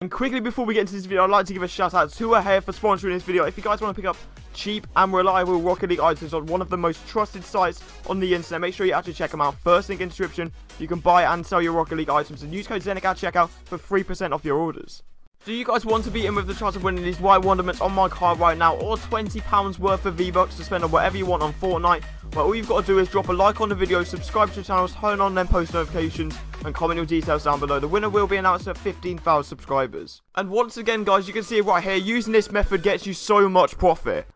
And quickly before we get into this video, I'd like to give a shout out to Ahead for sponsoring this video. If you guys want to pick up cheap and reliable Rocket League items on one of the most trusted sites on the internet, make sure you actually check them out. First link in the description. You can buy and sell your Rocket League items and use code ZenicOfficial at checkout for 3% off your orders. Do you guys want to be in with the chance of winning these White Wonderments on my card right now, or £20 worth of V-Bucks to spend on whatever you want on Fortnite? Well, all you've got to do is drop a like on the video, subscribe to the channel, turn on them post notifications, and comment your details down below. The winner will be announced at 15,000 subscribers. And once again, guys, you can see it right here, using this method gets you so much profit.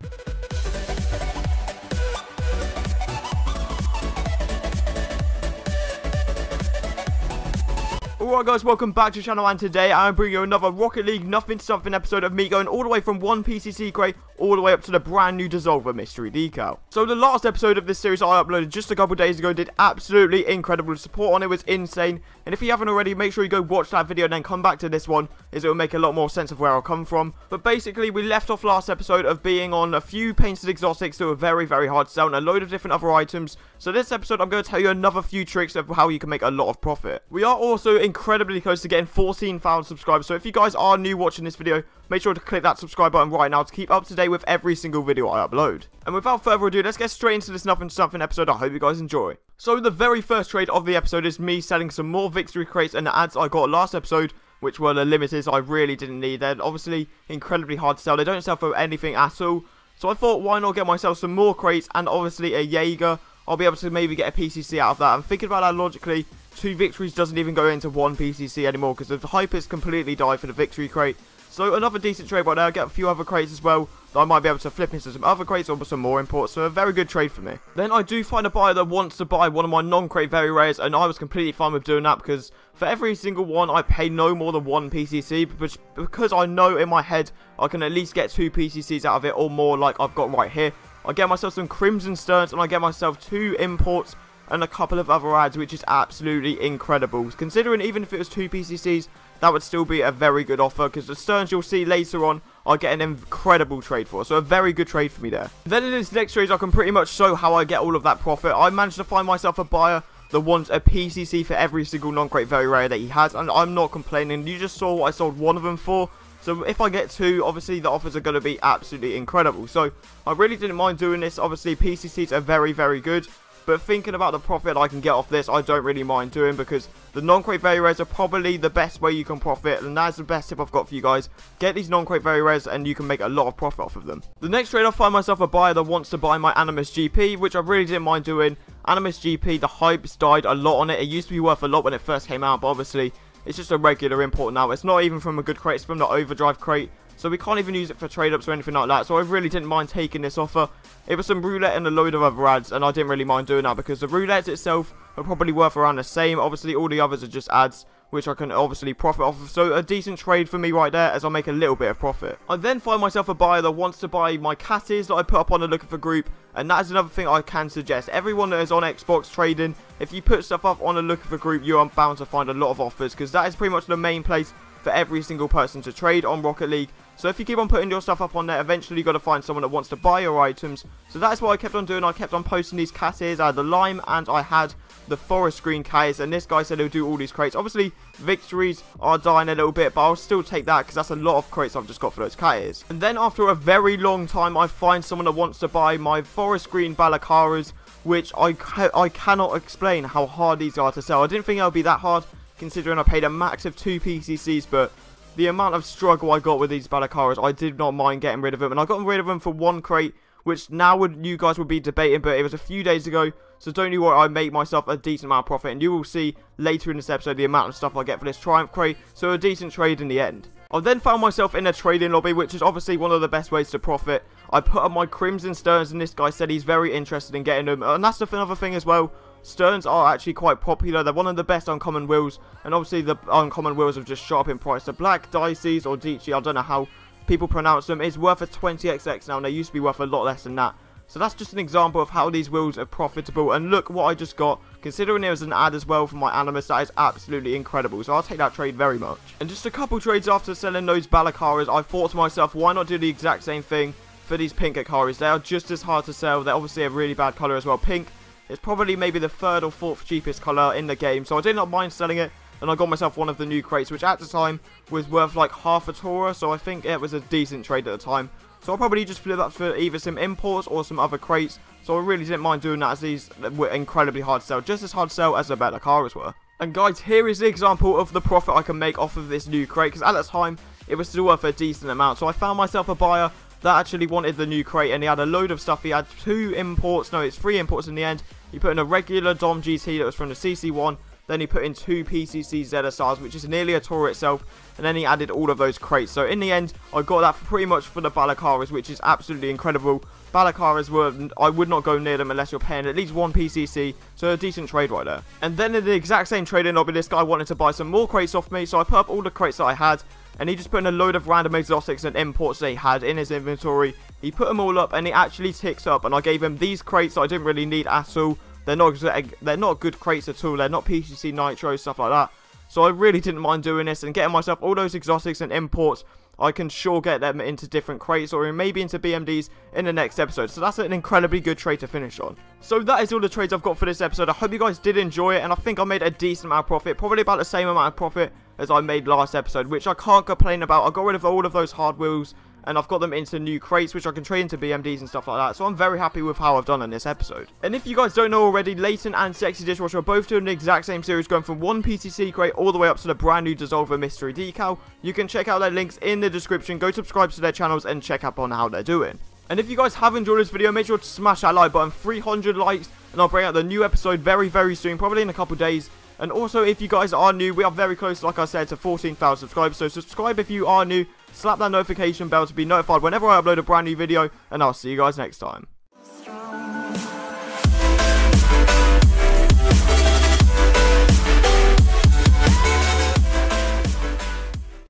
Alright guys, welcome back to the channel, and today I'm bringing you another Rocket League Nothing Something episode of me going all the way from one PCC crate all the way up to the brand new Dissolver mystery decal. So the last episode of this series I uploaded just a couple days ago did absolutely incredible. The support on it was insane, and if you haven't already, make sure you go watch that video and then come back to this one, as it will make a lot more sense of where I'll come from. But basically, we left off last episode of being on a few painted exotics that were very hard to sell, and a load of different other items. So this episode I'm going to tell you another few tricks of how you can make a lot of profit. We are also incredibly close to getting 14,000 subscribers, so if you guys are new watching this video, make sure to click that subscribe button right now to keep up to date with every single video I upload. And without further ado, let's get straight into this Nothing Something episode. I hope you guys enjoy. So the very first trade of the episode is me selling some more victory crates and the ads I got last episode, which were the limiteds I really didn't need. They're obviously incredibly hard to sell. They don't sell for anything at all. So I thought, why not get myself some more crates and obviously a Jaeger. I'll be able to maybe get a PCC out of that. I'm thinking about that logically. 2 victories doesn't even go into 1 PCC anymore because the hype has completely died for the victory crate. So another decent trade right there. I'll get a few other crates as well that I might be able to flip into some other crates or some more imports. So a very good trade for me. Then I do find a buyer that wants to buy one of my non-crate very rares, and I was completely fine with doing that because for every single one I pay no more than 1 PCC, because I know in my head I can at least get 2 PCCs out of it or more, like I've got right here. I get myself some Crimson Sterns and I get myself 2 imports and a couple of other ads, which is absolutely incredible. Considering even if it was 2 PCCs, that would still be a very good offer, because the Sterns you'll see later on I get an incredible trade for. So a very good trade for me there. Then in this next trade I can pretty much show how I get all of that profit. I managed to find myself a buyer that wants a PCC for every single non-crate very rare that he has, and I'm not complaining. You just saw what I sold one of them for. So if I get 2, obviously the offers are going to be absolutely incredible. So I really didn't mind doing this. Obviously PCCs are very good. But thinking about the profit I can get off this, I don't really mind doing, because the non-crate very rares are probably the best way you can profit, and that's the best tip I've got for you guys. Get these non-crate very rares and you can make a lot of profit off of them. The next trade, I find myself a buyer that wants to buy my Animus GP, which I really didn't mind doing. Animus GP, the hype's died a lot on it. It used to be worth a lot when it first came out, but obviously it's just a regular import now. It's not even from a good crate, it's from the Overdrive crate. So we can't even use it for trade-ups or anything like that. So I really didn't mind taking this offer. It was some roulette and a load of other ads, and I didn't really mind doing that because the roulette itself are probably worth around the same. Obviously all the others are just ads, which I can obviously profit off of. So a decent trade for me right there, as I make a little bit of profit. I then find myself a buyer that wants to buy my Catties that I put up on the Looking For group. And that is another thing I can suggest. Everyone that is on Xbox trading, if you put stuff up on the Looking For group, you are bound to find a lot of offers, because that is pretty much the main place for every single person to trade on Rocket League. So if you keep on putting your stuff up on there, eventually you've got to find someone that wants to buy your items. So that is what I kept on doing. I kept on posting these Catties. I had the Lime and I had the Forest Green Catties, and this guy said he'll do all these crates. Obviously victories are dying a little bit, but I'll still take that because that's a lot of crates I've just got for those Catties. And then after a very long time, I find someone that wants to buy my Forest Green Balacaras, which I cannot explain how hard these are to sell. I didn't think it would be that hard, considering I paid a max of 2 PCCs, but the amount of struggle I got with these Balacaras, I did not mind getting rid of them. And I got rid of them for 1 crate, which now you guys would be debating, but it was a few days ago. So don't you worry, I make myself a decent amount of profit. And you will see later in this episode the amount of stuff I get for this Triumph crate. So a decent trade in the end. I then found myself in a trading lobby, which is obviously one of the best ways to profit. I put up my Crimson Sterns, and this guy said he's very interested in getting them. And that's another thing as well. Sterns are actually quite popular. They're one of the best uncommon wheels, and obviously the uncommon wheels have just shot up in price. The Black Dices or Dici, I don't know how people pronounce them, is worth a 20xx now, and they used to be worth a lot less than that. So that's just an example of how these wheels are profitable. And look what I just got. Considering it was an ad as well for my Animus, that is absolutely incredible. So I'll take that trade very much. And just a couple trades after selling those Balacaras, I thought to myself, why not do the exact same thing for these pink Akaris? They are just as hard to sell. They're obviously a really bad colour as well. Pink is probably maybe the 3rd or 4th cheapest colour in the game, so I did not mind selling it. and I got myself one of the new crates, which at the time was worth like half a Tora, so I think it was a decent trade at the time. So I'll probably just flip that for either some imports or some other crates, so I really didn't mind doing that, as these were incredibly hard to sell, just as hard to sell as the Balakaras were. And guys, here is the example of the profit I can make off of this new crate, because at that time, it was still worth a decent amount. So I found myself a buyer that actually wanted the new crate, and he had a load of stuff. He had 3 imports in the end. He put in a regular Dom GT that was from the CC1, then he put in 2 PCC ZSRs, which is nearly a Tora itself, and then he added all of those crates. So in the end, I got that pretty much for the Balakaras, which is absolutely incredible. Balakaras I would not go near them unless you're paying at least 1 PCC, so a decent trade right there. And then in the exact same trading lobby, this guy wanted to buy some more crates off me, so I put up all the crates that I had, and he just put in a load of random exotics and imports that he had in his inventory. He put them all up, and it actually ticks up, and I gave him these crates that I didn't really need at all. They're not good crates at all. They're not PCC Nitro, stuff like that. So I really didn't mind doing this and getting myself all those exotics and imports. I can sure get them into different crates or maybe into BMDs in the next episode. So that's an incredibly good trade to finish on. So that is all the trades I've got for this episode. I hope you guys did enjoy it, and I think I made a decent amount of profit. Probably about the same amount of profit as I made last episode, which I can't complain about. I got rid of all of those hard wheels, and I've got them into new crates, which I can trade into BMDs and stuff like that. So I'm very happy with how I've done in this episode. And if you guys don't know already, Leighton and Sexy Dishwasher are both doing the exact same series, going from 1 PCC crate all the way up to the brand new Dissolver Mystery Decal. You can check out their links in the description. Go subscribe to their channels and check up on how they're doing. And if you guys have enjoyed this video, make sure to smash that like button. 300 likes, and I'll bring out the new episode very, very soon, probably in a couple days. And also, if you guys are new, we are very close, like I said, to 14,000 subscribers. So subscribe if you are new. Slap that notification bell to be notified whenever I upload a brand new video. And I'll see you guys next time.